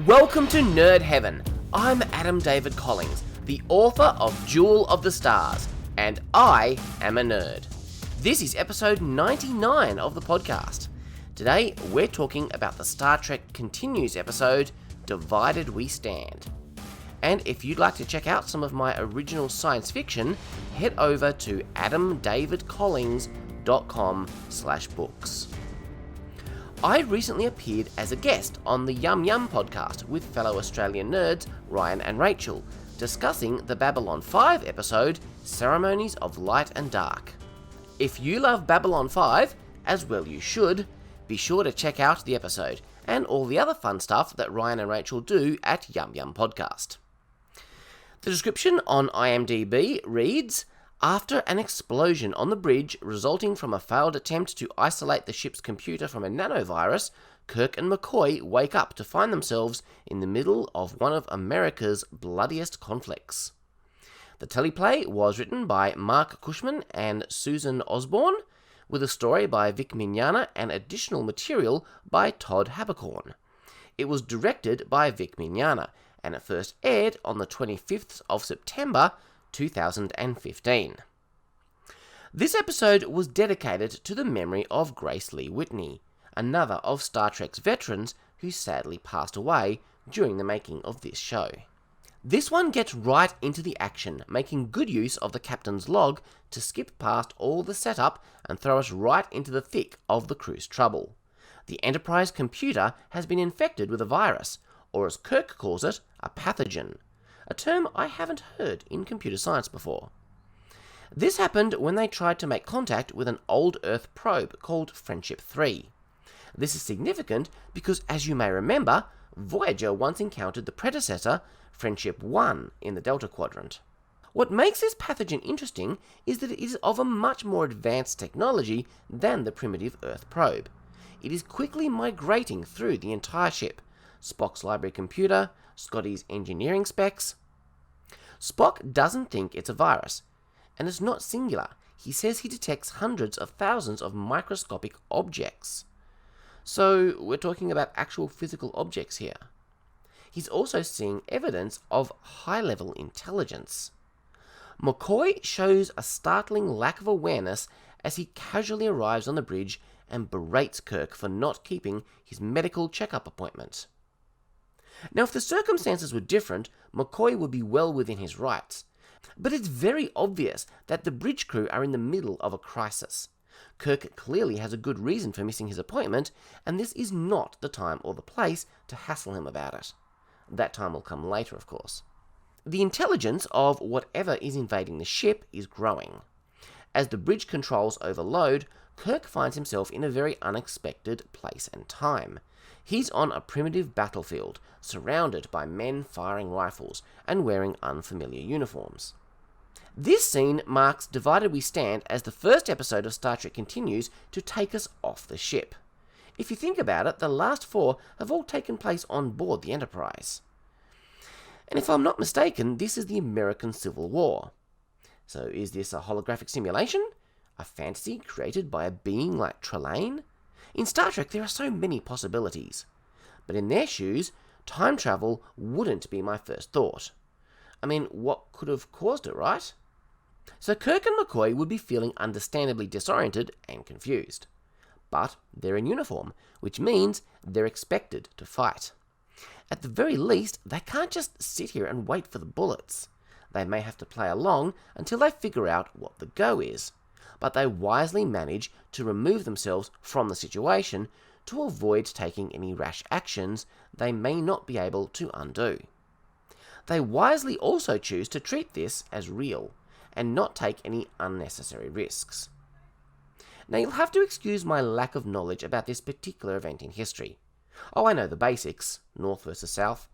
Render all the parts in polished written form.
Welcome to Nerd Heaven. I'm Adam David Collins, the author of Jewel of the Stars, and I am a nerd. This is episode 99 of the podcast. Today, we're talking about the Star Trek Continues episode, Divided We Stand. And if you'd like to check out some of my original science fiction, head over to adamdavidcollins.com/books. I recently appeared as a guest on the Yum Yum podcast with fellow Australian nerds Ryan and Rachel, discussing the Babylon 5 episode, Ceremonies of Light and Dark. If you love Babylon 5, as well you should, be sure to check out the episode and all the other fun stuff that Ryan and Rachel do at Yum Yum Podcast. The description on IMDb reads, after an explosion on the bridge resulting from a failed attempt to isolate the ship's computer from a nanovirus, Kirk and McCoy wake up to find themselves in the middle of one of America's bloodiest conflicts. The teleplay was written by Mark Cushman and Susan Osborne, with a story by Vic Mignogna and additional material by Todd Haberkorn. It was directed by Vic Mignogna, and it first aired on the 25th of September 2015. This episode was dedicated to the memory of Grace Lee Whitney, another of Star Trek's veterans who sadly passed away during the making of this show. This one gets right into the action, making good use of the captain's log to skip past all the setup and throw us right into the thick of the crew's trouble. The Enterprise computer has been infected with a virus, or as Kirk calls it, a pathogen, a term I haven't heard in computer science before. This happened when they tried to make contact with an old Earth probe called Friendship 3. This is significant because, as you may remember, Voyager once encountered the predecessor, Friendship 1, in the Delta Quadrant. What makes this pathogen interesting is that it is of a much more advanced technology than the primitive Earth probe. It is quickly migrating through the entire ship, Spock's library computer, Scotty's engineering specs. Spock doesn't think it's a virus, and it's not singular. He says he detects hundreds of thousands of microscopic objects. So we're talking about actual physical objects here. He's also seeing evidence of high-level intelligence. McCoy shows a startling lack of awareness as he casually arrives on the bridge and berates Kirk for not keeping his medical checkup appointment. Now, if the circumstances were different, McCoy would be well within his rights. But it's very obvious that the bridge crew are in the middle of a crisis. Kirk clearly has a good reason for missing his appointment, and this is not the time or the place to hassle him about it. That time will come later, of course. The intelligence of whatever is invading the ship is growing. As the bridge controls overload, Kirk finds himself in a very unexpected place and time. He's on a primitive battlefield, surrounded by men firing rifles and wearing unfamiliar uniforms. This scene marks Divided We Stand as the first episode of Star Trek Continues to take us off the ship. If you think about it, the last four have all taken place on board the Enterprise. And if I'm not mistaken, this is the American Civil War. So is this a holographic simulation? A fantasy created by a being like Trelane? In Star Trek, there are so many possibilities. But in their shoes, time travel wouldn't be my first thought. I mean, what could have caused it, right? So Kirk and McCoy would be feeling understandably disoriented and confused. But they're in uniform, which means they're expected to fight. At the very least, they can't just sit here and wait for the bullets. They may have to play along until they figure out what the go is. But they wisely manage to remove themselves from the situation to avoid taking any rash actions they may not be able to undo. They wisely also choose to treat this as real and not take any unnecessary risks. Now, you'll have to excuse my lack of knowledge about this particular event in history. Oh, I know the basics, North versus South.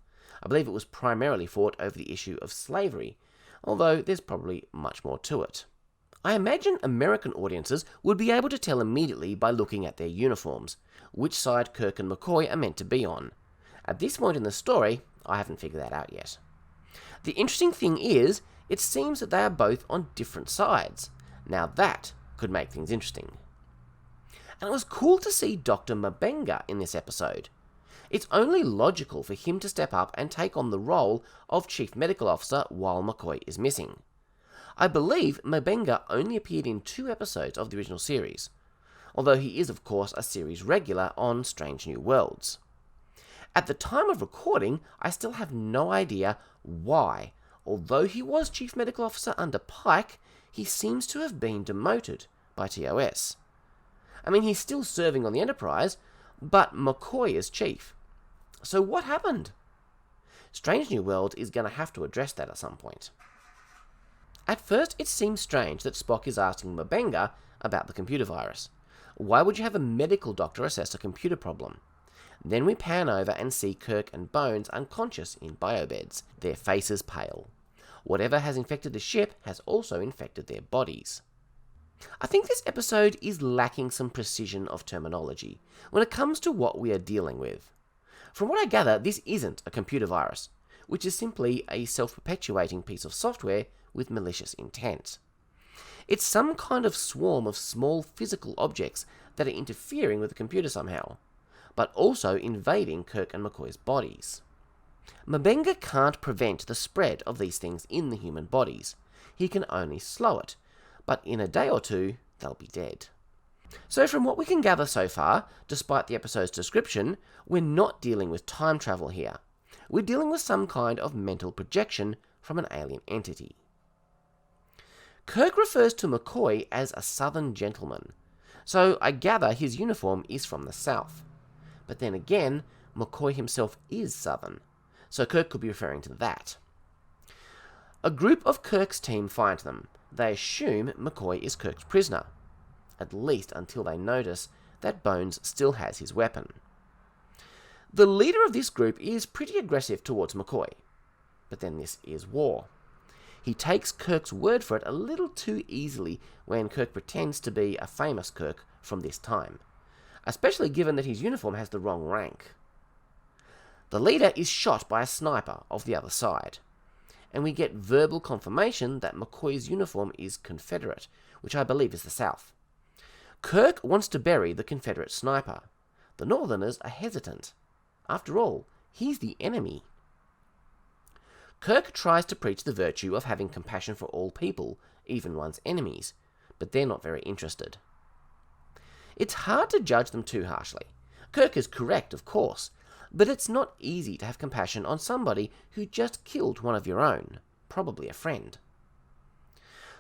I believe it was primarily fought over the issue of slavery, although there's probably much more to it. I imagine American audiences would be able to tell immediately by looking at their uniforms, which side Kirk and McCoy are meant to be on. At this point in the story, I haven't figured that out yet. The interesting thing is, it seems that they are both on different sides. Now that could make things interesting. And it was cool to see Dr. Mabenga in this episode. It's only logical for him to step up and take on the role of Chief Medical Officer while McCoy is missing. I believe Mabenga only appeared in 2 episodes of the original series, although he is of course a series regular on Strange New Worlds. At the time of recording, I still have no idea why, although he was Chief Medical Officer under Pike, he seems to have been demoted by TOS. I mean, he's still serving on the Enterprise, but McCoy is Chief. So what happened? Strange New World is going to have to address that at some point. At first, it seems strange that Spock is asking Mabenga about the computer virus. Why would you have a medical doctor assess a computer problem? Then we pan over and see Kirk and Bones unconscious in biobeds, their faces pale. Whatever has infected the ship has also infected their bodies. I think this episode is lacking some precision of terminology when it comes to what we are dealing with. From what I gather, this isn't a computer virus, which is simply a self-perpetuating piece of software with malicious intent. It's some kind of swarm of small physical objects that are interfering with the computer somehow, but also invading Kirk and McCoy's bodies. Mabenga can't prevent the spread of these things in the human bodies. He can only slow it, but in a day or 2, they'll be dead. So from what we can gather so far, despite the episode's description, we're not dealing with time travel here. We're dealing with some kind of mental projection from an alien entity. Kirk refers to McCoy as a southern gentleman, so I gather his uniform is from the south. But then again, McCoy himself is southern, so Kirk could be referring to that. A group of Kirk's team find them. They assume McCoy is Kirk's prisoner, at least until they notice that Bones still has his weapon. The leader of this group is pretty aggressive towards McCoy, but then this is war. He takes Kirk's word for it a little too easily when Kirk pretends to be a famous Kirk from this time, especially given that his uniform has the wrong rank. The leader is shot by a sniper off the other side, and we get verbal confirmation that McCoy's uniform is Confederate, which I believe is the South. Kirk wants to bury the Confederate sniper. The Northerners are hesitant. After all, he's the enemy. Kirk tries to preach the virtue of having compassion for all people, even one's enemies, but they're not very interested. It's hard to judge them too harshly. Kirk is correct, of course, but it's not easy to have compassion on somebody who just killed one of your own, probably a friend.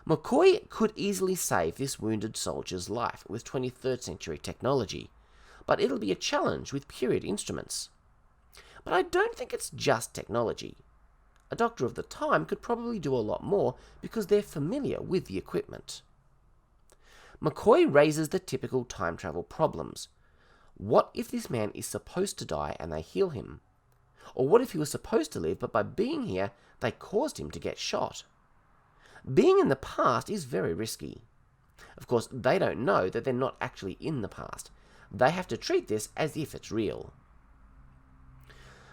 McCoy could easily save this wounded soldier's life with 23rd century technology, but it'll be a challenge with period instruments. But I don't think it's just technology. A doctor of the time could probably do a lot more because they're familiar with the equipment. McCoy raises the typical time travel problems. What if this man is supposed to die and they heal him? Or what if he was supposed to live, but by being here, they caused him to get shot? Being in the past is very risky. Of course, they don't know that they're not actually in the past. They have to treat this as if it's real.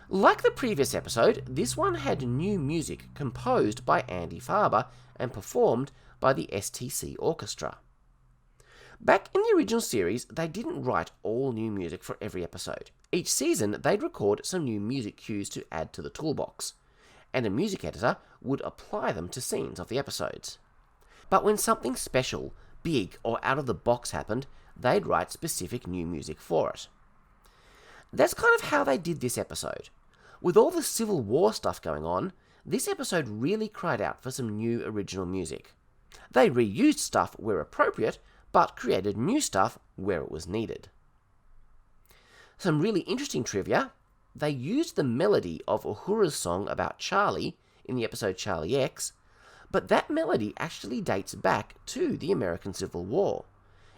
Like the previous episode, this one had new music composed by Andy Farber and performed by the STC Orchestra. Back in the original series, they didn't write all new music for every episode. Each season, they'd record some new music cues to add to the toolbox, and a music editor would apply them to scenes of the episodes. But when something special, big, or out of the box happened, they'd write specific new music for it. That's kind of how they did this episode. With all the Civil War stuff going on, this episode really cried out for some new original music. They reused stuff where appropriate, but created new stuff where it was needed. Some really interesting trivia: they used the melody of Uhura's song about Charlie in the episode Charlie X, but that melody actually dates back to the American Civil War.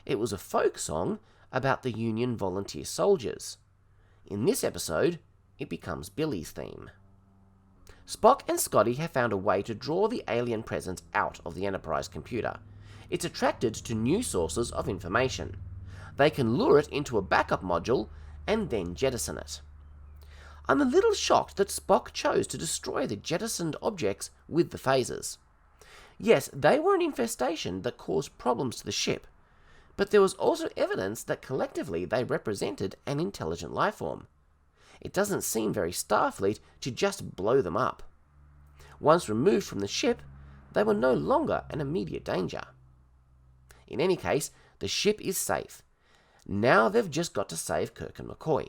It was a folk song about the Union volunteer soldiers. In this episode, it becomes Billy's theme. Spock and Scotty have found a way to draw the alien presence out of the Enterprise computer. It's attracted to new sources of information. They can lure it into a backup module and then jettison it. I'm a little shocked that Spock chose to destroy the jettisoned objects with the phasers. Yes, they were an infestation that caused problems to the ship, but there was also evidence that collectively they represented an intelligent life form. It doesn't seem very Starfleet to just blow them up. Once removed from the ship, they were no longer an immediate danger. In any case, the ship is safe. Now they've just got to save Kirk and McCoy.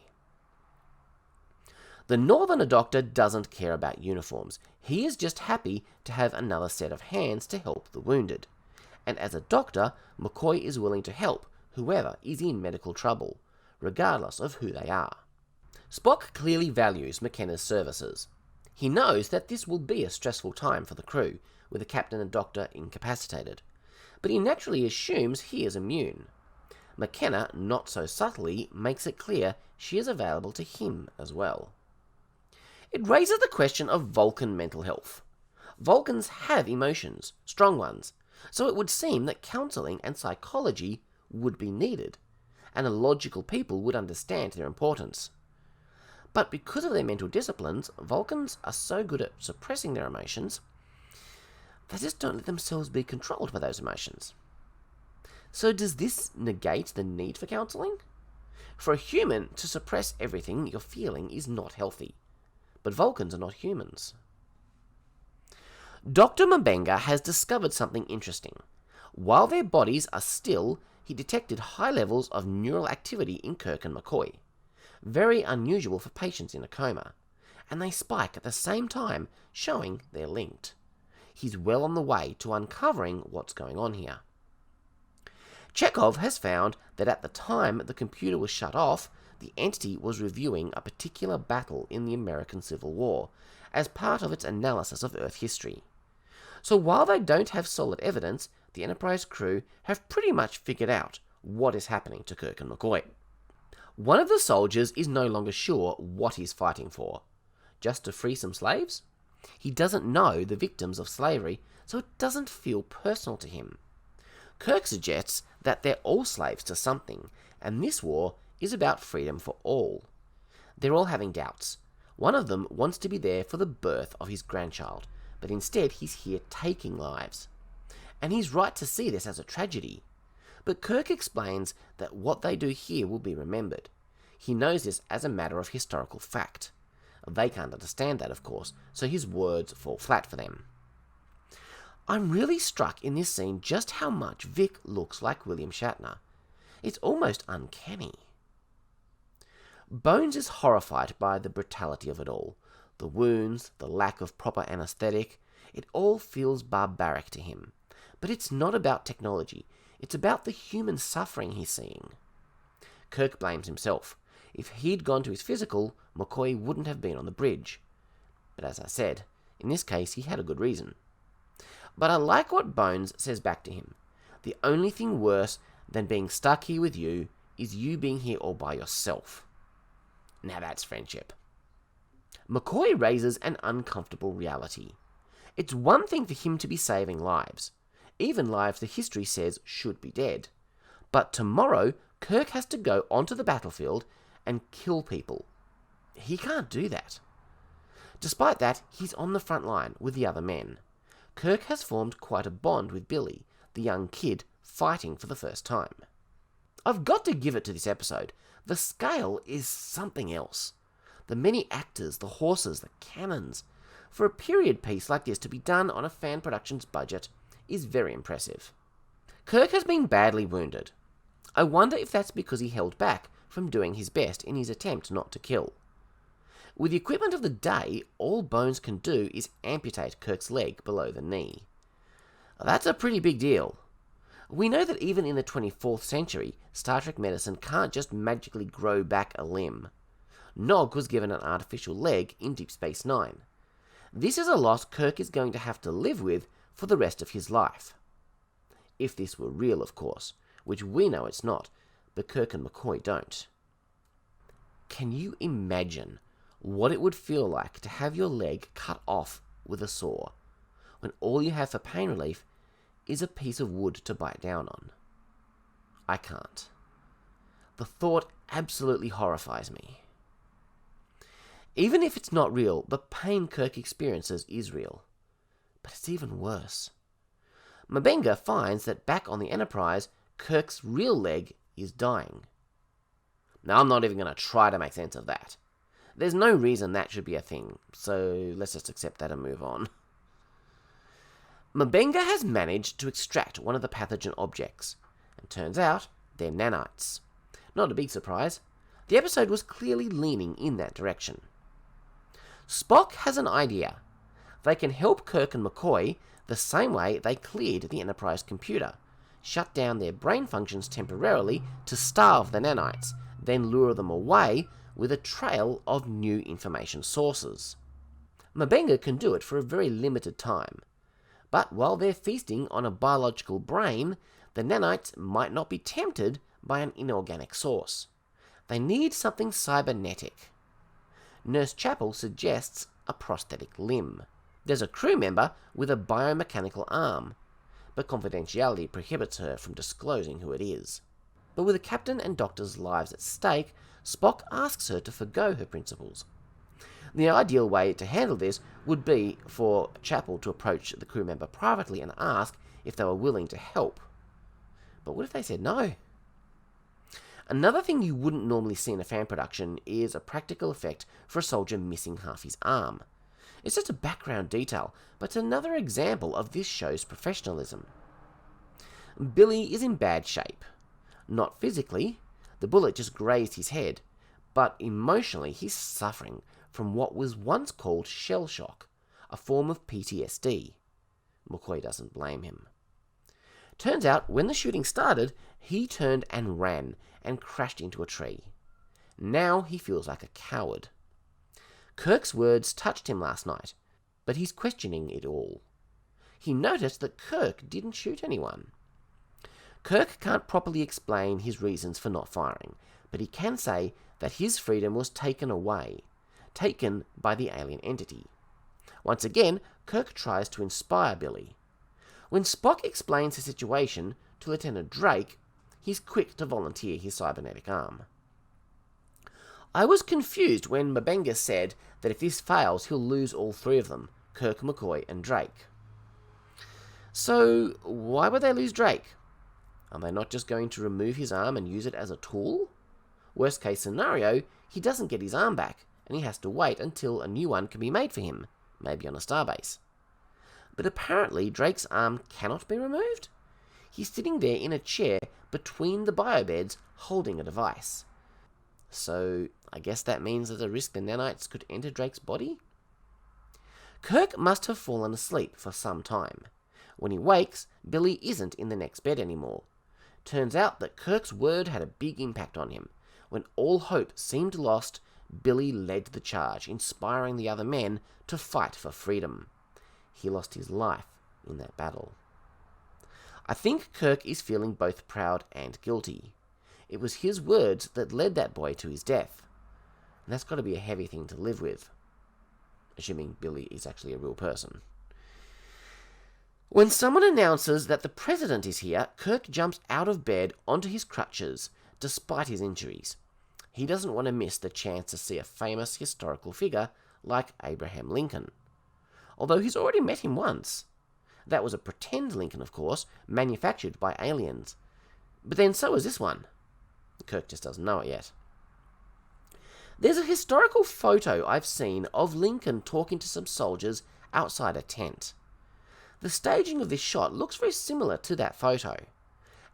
The Northerner doctor doesn't care about uniforms. He is just happy to have another set of hands to help the wounded. And as a doctor, McCoy is willing to help whoever is in medical trouble, regardless of who they are. Spock clearly values McKenna's services. He knows that this will be a stressful time for the crew, with the captain and doctor incapacitated, but he naturally assumes he is immune. McKenna, not so subtly, makes it clear she is available to him as well. It raises the question of Vulcan mental health. Vulcans have emotions, strong ones, so it would seem that counselling and psychology would be needed, and a logical people would understand their importance. But because of their mental disciplines, Vulcans are so good at suppressing their emotions, they just don't let themselves be controlled by those emotions. So does this negate the need for counselling? For a human to suppress everything you're feeling is not healthy, but Vulcans are not humans. Dr. M'Benga has discovered something interesting. While their bodies are still, he detected high levels of neural activity in Kirk and McCoy. Very unusual for patients in a coma, and they spike at the same time, showing they're linked. He's well on the way to uncovering what's going on here. Chekhov has found that at the time the computer was shut off, the entity was reviewing a particular battle in the American Civil War as part of its analysis of Earth history. So while they don't have solid evidence, the Enterprise crew have pretty much figured out what is happening to Kirk and McCoy. One of the soldiers is no longer sure what he's fighting for. Just to free some slaves? He doesn't know the victims of slavery, so it doesn't feel personal to him. Kirk suggests that they're all slaves to something, and this war is about freedom for all. They're all having doubts. One of them wants to be there for the birth of his grandchild, but instead he's here taking lives. And he's right to see this as a tragedy. But Kirk explains that what they do here will be remembered. He knows this as a matter of historical fact. They can't understand that, of course, so his words fall flat for them. I'm really struck in this scene just how much Vic looks like William Shatner. It's almost uncanny. Bones is horrified by the brutality of it all. The wounds, the lack of proper anesthetic, it all feels barbaric to him. But it's not about technology, it's about the human suffering he's seeing. Kirk blames himself. If he'd gone to his physical, McCoy wouldn't have been on the bridge. But as I said, in this case he had a good reason. But I like what Bones says back to him. The only thing worse than being stuck here with you is you being here all by yourself. Now that's friendship. McCoy raises an uncomfortable reality. It's one thing for him to be saving lives, even lives the history says should be dead. But tomorrow, Kirk has to go onto the battlefield and kill people. He can't do that. Despite that, he's on the front line with the other men. Kirk has formed quite a bond with Billy, the young kid fighting for the first time. I've got to give it to this episode. The scale is something else. The many actors, the horses, the cannons. For a period piece like this to be done on a fan productions budget is very impressive. Kirk has been badly wounded. I wonder if that's because he held back from doing his best in his attempt not to kill. With the equipment of the day, all Bones can do is amputate Kirk's leg below the knee. That's a pretty big deal. We know that even in the 24th century, Star Trek medicine can't just magically grow back a limb. Nog was given an artificial leg in Deep Space Nine. This is a loss Kirk is going to have to live with for the rest of his life. If this were real, of course, which we know it's not, but Kirk and McCoy don't. Can you imagine what it would feel like to have your leg cut off with a saw, when all you have for pain relief is a piece of wood to bite down on? I can't. The thought absolutely horrifies me. Even if it's not real, the pain Kirk experiences is real. But it's even worse. M'Benga finds that back on the Enterprise, Kirk's real leg is dying. Now, I'm not even going to try to make sense of that. There's no reason that should be a thing, so let's just accept that and move on. M'Benga has managed to extract one of the pathogen objects, and turns out they're nanites. Not a big surprise. The episode was clearly leaning in that direction. Spock has an idea. They can help Kirk and McCoy the same way they cleared the Enterprise computer, shut down their brain functions temporarily to starve the nanites, then lure them away with a trail of new information sources. M'Benga can do it for a very limited time, but while they're feasting on a biological brain, the nanites might not be tempted by an inorganic source. They need something cybernetic. Nurse Chapel suggests a prosthetic limb. There's a crew member with a biomechanical arm, but confidentiality prohibits her from disclosing who it is. But with the captain and doctor's lives at stake, Spock asks her to forgo her principles. The ideal way to handle this would be for Chapel to approach the crew member privately and ask if they were willing to help. But what if they said no? Another thing you wouldn't normally see in a fan production is a practical effect for a soldier missing half his arm. It's just a background detail, but it's another example of this show's professionalism. Billy is in bad shape. Not physically, the bullet just grazed his head, but emotionally he's suffering from what was once called shell shock, a form of PTSD. McCoy doesn't blame him. Turns out, when the shooting started, he turned and ran and crashed into a tree. Now he feels like a coward. Kirk's words touched him last night, but he's questioning it all. He noticed that Kirk didn't shoot anyone. Kirk can't properly explain his reasons for not firing, but he can say that his freedom was taken away, taken by the alien entity. Once again, Kirk tries to inspire Billy. When Spock explains the situation to Lieutenant Drake, he's quick to volunteer his cybernetic arm. I was confused when M'Benga said that if this fails, he'll lose all three of them, Kirk, McCoy, and Drake. So, why would they lose Drake? Are they not just going to remove his arm and use it as a tool? Worst case scenario, he doesn't get his arm back, and he has to wait until a new one can be made for him, maybe on a starbase. But apparently Drake's arm cannot be removed. He's sitting there in a chair between the biobeds holding a device. So I guess that means there's a risk the nanites could enter Drake's body? Kirk must have fallen asleep for some time. When he wakes, Billy isn't in the next bed anymore. Turns out that Kirk's word had a big impact on him. When all hope seemed lost, Billy led the charge, inspiring the other men to fight for freedom. He lost his life in that battle. I think Kirk is feeling both proud and guilty. It was his words that led that boy to his death. And that's got to be a heavy thing to live with. Assuming Billy is actually a real person. When someone announces that the president is here, Kirk jumps out of bed onto his crutches, despite his injuries. He doesn't want to miss the chance to see a famous historical figure like Abraham Lincoln. Although he's already met him once. That was a pretend Lincoln, of course, manufactured by aliens. But then so is this one. Kirk just doesn't know it yet. There's a historical photo I've seen of Lincoln talking to some soldiers outside a tent. The staging of this shot looks very similar to that photo.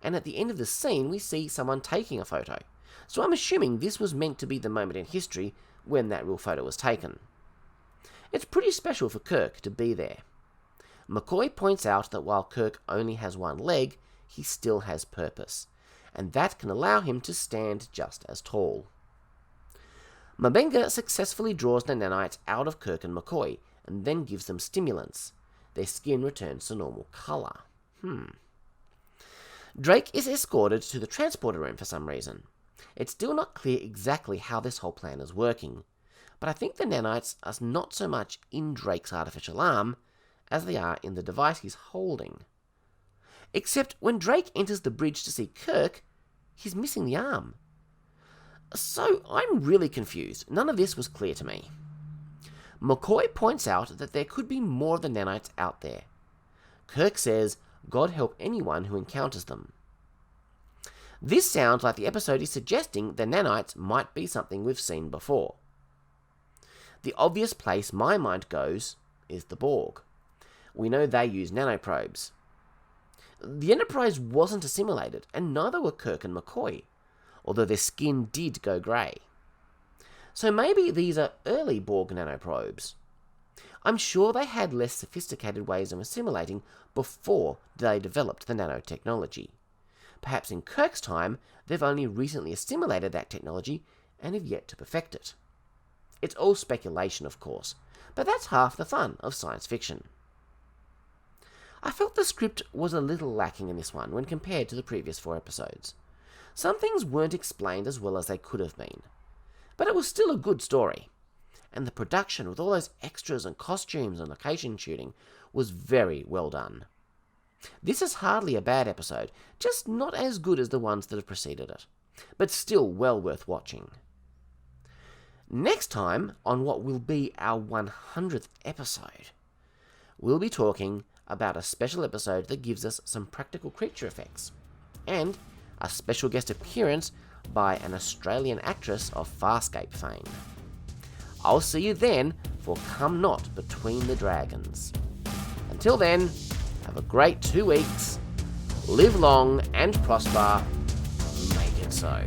And at the end of the scene, we see someone taking a photo. So I'm assuming this was meant to be the moment in history when that real photo was taken. It's pretty special for Kirk to be there. McCoy points out that while Kirk only has one leg, he still has purpose, and that can allow him to stand just as tall. M'Benga successfully draws the nanites out of Kirk and McCoy, and then gives them stimulants. Their skin returns to normal colour. Drake is escorted to the transporter room for some reason. It's still not clear exactly how this whole plan is working, but I think the nanites are not so much in Drake's artificial arm as they are in the device he's holding. Except when Drake enters the bridge to see Kirk, he's missing the arm. So I'm really confused. None of this was clear to me. McCoy points out that there could be more of the nanites out there. Kirk says, God help anyone who encounters them. This sounds like the episode is suggesting the nanites might be something we've seen before. The obvious place my mind goes is the Borg. We know they use nanoprobes. The Enterprise wasn't assimilated, and neither were Kirk and McCoy, although their skin did go grey. So maybe these are early Borg nanoprobes. I'm sure they had less sophisticated ways of assimilating before they developed the nanotechnology. Perhaps in Kirk's time, they've only recently assimilated that technology and have yet to perfect it. It's all speculation, of course, but that's half the fun of science fiction. I felt the script was a little lacking in this one when compared to the previous 4 episodes. Some things weren't explained as well as they could have been, but it was still a good story. And the production with all those extras and costumes and location shooting was very well done. This is hardly a bad episode, just not as good as the ones that have preceded it, but still well worth watching. Next time, on what will be our 100th episode, we'll be talking about a special episode that gives us some practical creature effects, and a special guest appearance by an Australian actress of Farscape fame. I'll see you then for Come Not Between the Dragons. Until then, have a great 2 weeks, live long and prosper, make it so.